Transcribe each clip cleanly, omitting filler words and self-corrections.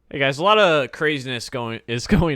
Hey guys, a lot of craziness going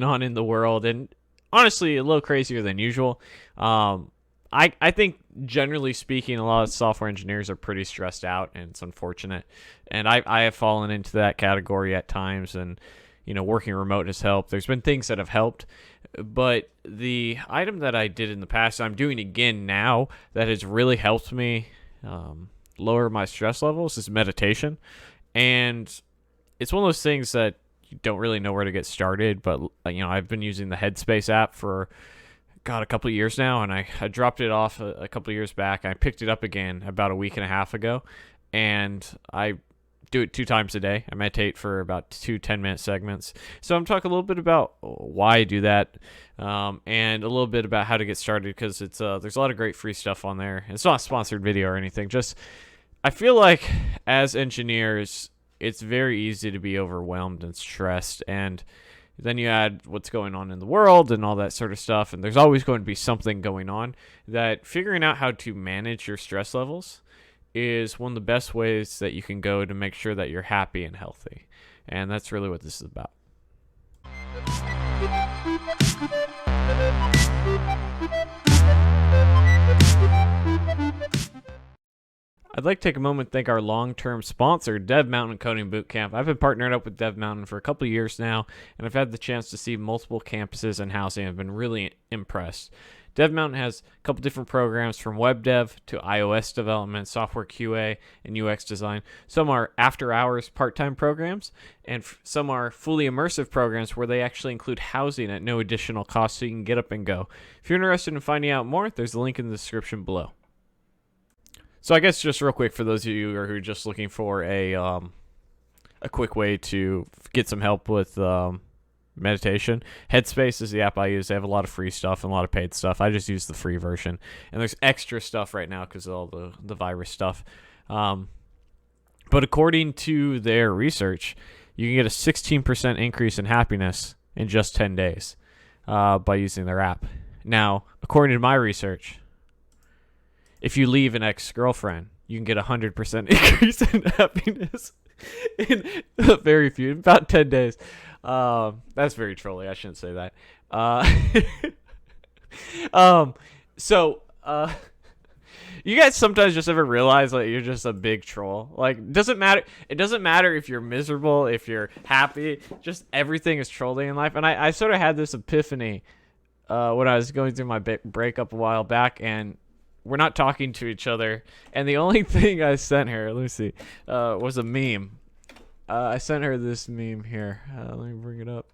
on in the world, and honestly, a little crazier than usual. Um, I think generally speaking, a lot of software engineers are pretty stressed out, and it's unfortunate. And I have fallen into that category at times, and working remote has helped. There's been things that have helped, but the item that I did in the past, I'm doing again now, that has really helped me lower my stress levels is meditation, and it's one of those things that you don't really know where to get started. But I've been using the Headspace app for a couple of years now, and I dropped it off a couple of years back. I picked it up again about a week and a half ago, and I do it 2 times a day. I meditate for about 2 10-minute segments. So I'm talking a little bit about why I do that, and a little bit about how to get started, because it's there's a lot of great free stuff on there. It's not a sponsored video or anything. Just I feel like as engineers, it's very easy to be overwhelmed and stressed, and then you add what's going on in the world and all that sort of stuff, and there's always going to be something going on. That figuring out how to manage your stress levels is one of the best ways that you can go to make sure that you're happy and healthy. And that's really what this is about. I'd like to take a moment to thank our long-term sponsor, Dev Mountain Coding Bootcamp. I've been partnered up with Dev Mountain for a couple of years now, and I've had the chance to see multiple campuses and housing. I've been really impressed. Dev Mountain has a couple different programs, from web dev to iOS development, software QA, and UX design. Some are after-hours part-time programs, and some are fully immersive programs where they actually include housing at no additional cost, so you can get up and go. If you're interested in finding out more, there's a link in the description below. So I guess just real quick, for those of you who are just looking for a quick way to get some help with meditation, Headspace is the app I use. They have a lot of free stuff and a lot of paid stuff. I just use the free version, and there's extra stuff right now because of all the virus stuff. But according to their research, you can get a 16% increase in happiness in just 10 days by using their app. Now, according to my research, if you leave an ex-girlfriend, you can get a 100% increase in happiness in about 10 days. That's very trolly. I shouldn't say that. So, you guys sometimes just ever realize that you're just a big troll? Like, it doesn't matter if you're miserable, if you're happy, just everything is trolling in life. And I sort of had this epiphany when I was going through my breakup a while back, and we're not talking to each other, and the only thing I sent her, let me see, was a meme. I sent her this meme here. Let me bring it up.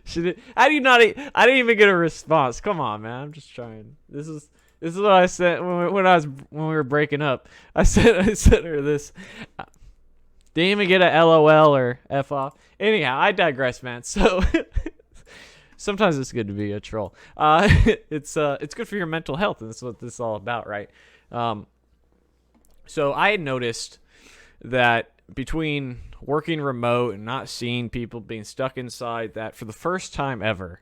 She did. I didn't even get a response. Come on, man. I'm just trying. This is what I sent when we were breaking up. I sent her this. Didn't even get a LOL or F off. Anyhow, I digress, man. So sometimes it's good to be a troll. It's good for your mental health, and that's what this is all about, right? So I had noticed that between working remote and not seeing people, being stuck inside, that for the first time ever,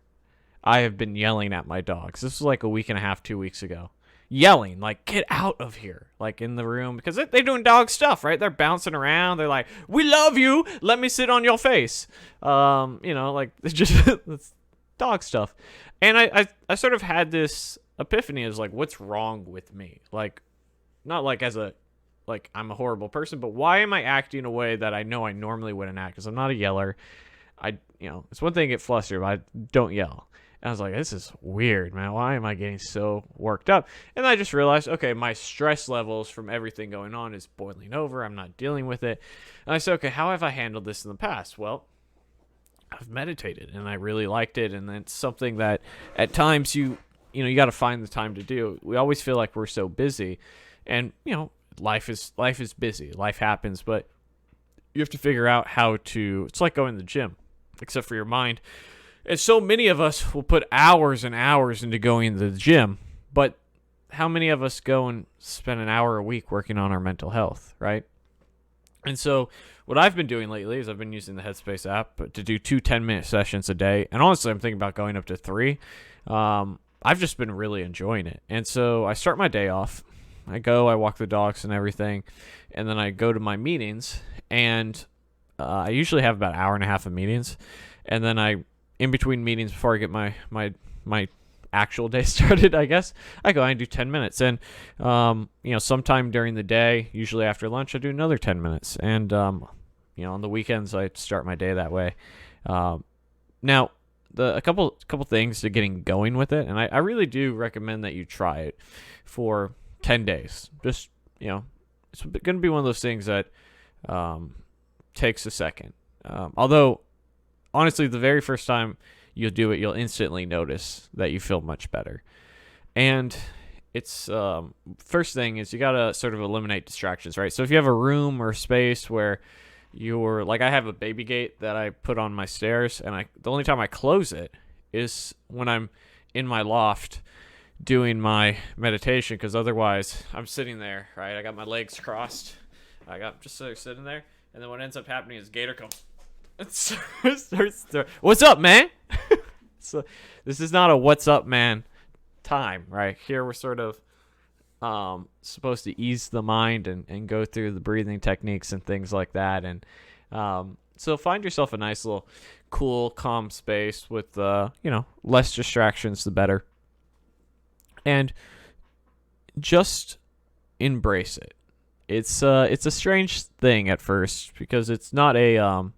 I have been yelling at my dogs. This was like a week and a half, 2 weeks ago. Yelling, like, get out of here, like, in the room, because they're doing dog stuff, right? They're bouncing around. They're like, we love you. Let me sit on your face. Like, it's just it's dog stuff. And I sort of had this epiphany as, like, what's wrong with me? Like, not like as a, like, I'm a horrible person, but why am I acting a way that I know I normally wouldn't act? Because I'm not a yeller. It's one thing to get flustered, but I don't yell. And I was like, this is weird, man. Why am I getting so worked up? And I just realized, okay, my stress levels from everything going on is boiling over. I'm not dealing with it. And I said, okay, how have I handled this in the past? Well, I've meditated, and I really liked it. And it's something that at times you got to find the time to do. We always feel like we're so busy, and life is busy. Life happens, but you have to figure out how to. It's like going to the gym, except for your mind. And so many of us will put hours and hours into going to the gym, but how many of us go and spend an hour a week working on our mental health, right? And so what I've been doing lately is I've been using the Headspace app to do 2 10-minute sessions a day. And honestly, I'm thinking about going up to 3. I've just been really enjoying it. And so I start my day off. I walk the dogs and everything, and then I go to my meetings, and I usually have about an hour and a half of meetings, and then in between meetings before I get my actual day started, I guess, I go and do 10 minutes. And, sometime during the day, usually after lunch, I do another 10 minutes. And, on the weekends, I start my day that way. Now, a couple things to getting going with it, and I really do recommend that you try it for 10 days. Just, it's going to be one of those things that takes a second. Although, honestly, the very first time you'll do it, you'll instantly notice that you feel much better. And it's first thing is you got to sort of eliminate distractions, right? So if you have a room or space where you're like, I have a baby gate that I put on my stairs, and the only time I close it is when I'm in my loft doing my meditation, because otherwise I'm sitting there, right? I got my legs crossed. I got just sitting there, and then what ends up happening is Gator comes. What's up, man? So this is not a what's up, man time, right? Here we're sort of supposed to ease the mind and go through the breathing techniques and things like that. And so find yourself a nice little cool, calm space with less distractions, the better. And just embrace it. It's a strange thing at first, because it's not a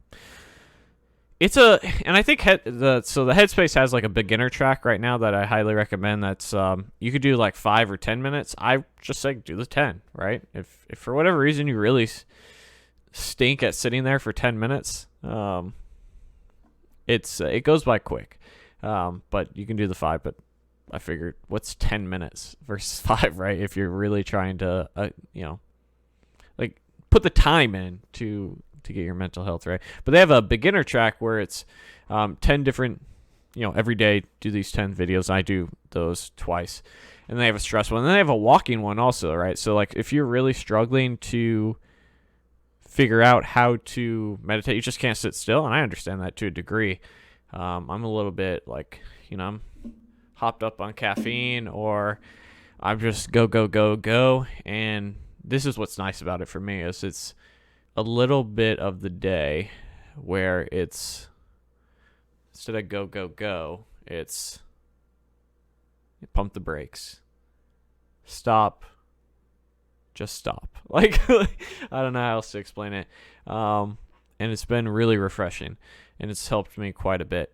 and I think the Headspace has like a beginner track right now that I highly recommend. That's you could do like 5 or 10 minutes. I just say do the 10, right? If for whatever reason you really stink at sitting there for 10 minutes, it goes by quick. But you can do the 5. But I figured, what's 10 minutes versus 5, right? If you're really trying to like put the time in to get your mental health right. But they have a beginner track where it's 10 different, every day do these 10 videos. I do those twice. And they have a stress one. And then they have a walking one also, right? So like if you're really struggling to figure out how to meditate, you just can't sit still. And I understand that to a degree. I'm a little bit like, I'm hopped up on caffeine, or I'm just go. And this is what's nice about it for me, is it's a little bit of the day where it's, instead of go, it's pump the brakes, stop, just stop. Like, I don't know how else to explain it. And it's been really refreshing, and it's helped me quite a bit.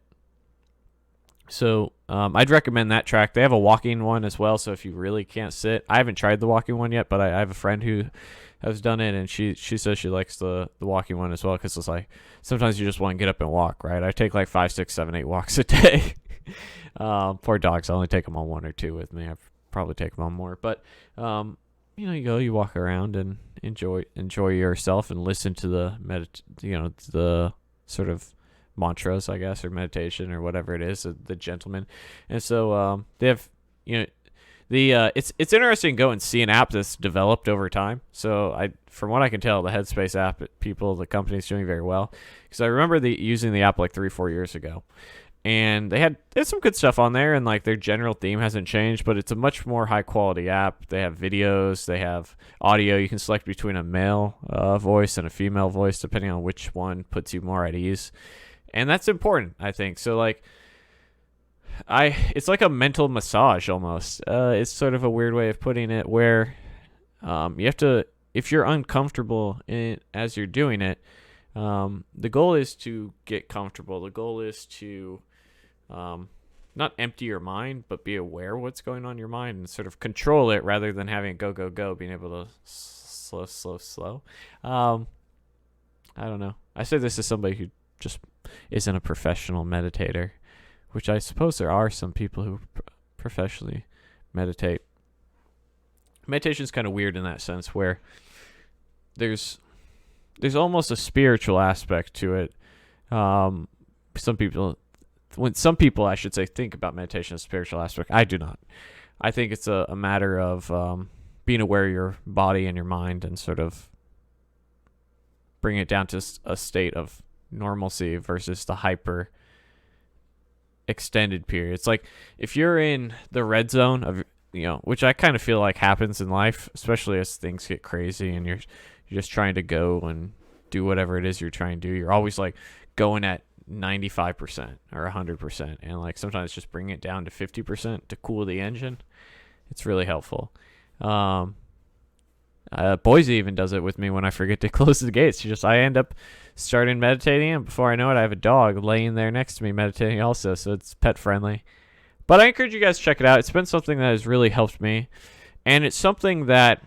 So I'd recommend that track. They have a walking one as well, so if you really can't sit, I haven't tried the walking one yet, but I have a friend who has done it, and she says she likes the walking one as well, because it's like sometimes you just want to get up and walk, right? I take like 5, 6, 7, 8 walks a day. Poor dogs, I only take them on 1 or 2 with me. I probably take them on more, but you walk around and enjoy yourself and listen to the sort of mantras, I guess, or meditation or whatever it is, the gentleman. And so they have it's interesting to go and see an app that's developed over time. So from what I can tell, the Headspace app, the company's doing very well, because I remember using the app like 3-4 years ago, and they had some good stuff on there, and like their general theme hasn't changed, but it's a much more high quality app. They have videos, they have audio. You can select between a male voice and a female voice depending on which one puts you more at ease. And that's important, I think. So like it's like a mental massage almost. It's sort of a weird way of putting it, where you have to, if you're uncomfortable as you're doing it, the goal is to get comfortable. The goal is to not empty your mind, but be aware of what's going on in your mind and sort of control it, rather than having it go, being able to slow. I don't know. I say this as somebody who just isn't a professional meditator, which I suppose there are some people who professionally meditate. Meditation is kind of weird in that sense, where there's almost a spiritual aspect to it. Some people, I should say, think about meditation as a spiritual aspect. I do not. I think it's a matter of being aware of your body and your mind, and sort of bring it down to a state of normalcy versus the hyper extended periods. Like if you're in the red zone of, which I kind of feel like happens in life, especially as things get crazy and you're just trying to go and do whatever it is you're trying to do. You're always like going at 95% or 100%, and like sometimes just bring it down to 50% to cool the engine. It's really helpful. Boise even does it with me when I forget to close the gates. I end up starting meditating, and before I know it, I have a dog laying there next to me meditating also, so it's pet friendly. But I encourage you guys to check it out. It's been something that has really helped me, and it's something that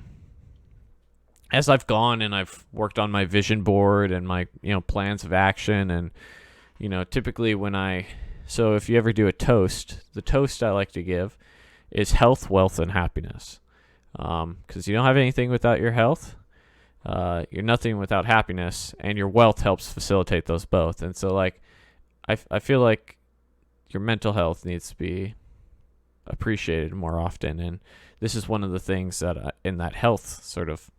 as I've gone and I've worked on my vision board and my plans of action, and typically so if you ever do a toast, the toast I like to give is health, wealth, and happiness. Because you don't have anything without your health. You're nothing without happiness, and your wealth helps facilitate those both. And so, like, I feel like your mental health needs to be appreciated more often. And this is one of the things that in that health sort of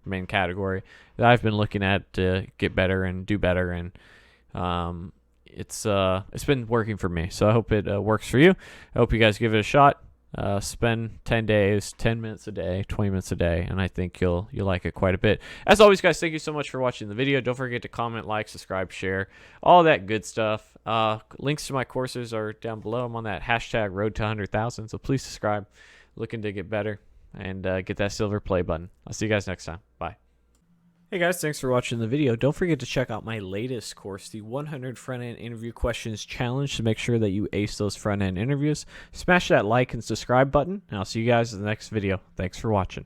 main category that I've been looking at to get better and do better. And it's been working for me. So I hope it works for you. I hope you guys give it a shot. Spend 10 days, 10 minutes a day, 20 minutes a day, and I think you'll like it quite a bit. As always, guys, thank you so much for watching the video. Don't forget to comment, like, subscribe, share, all that good stuff. Links to my courses are down below. I'm on that hashtag road to 100,000, so please subscribe. Looking to get better and get that silver play button. I'll see you guys next time. Bye. Hey guys, thanks for watching the video. Don't forget to check out my latest course, the 100 Front-End Interview Questions Challenge, to make sure that you ace those front-end interviews. Smash that like and subscribe button, and I'll see you guys in the next video. Thanks for watching.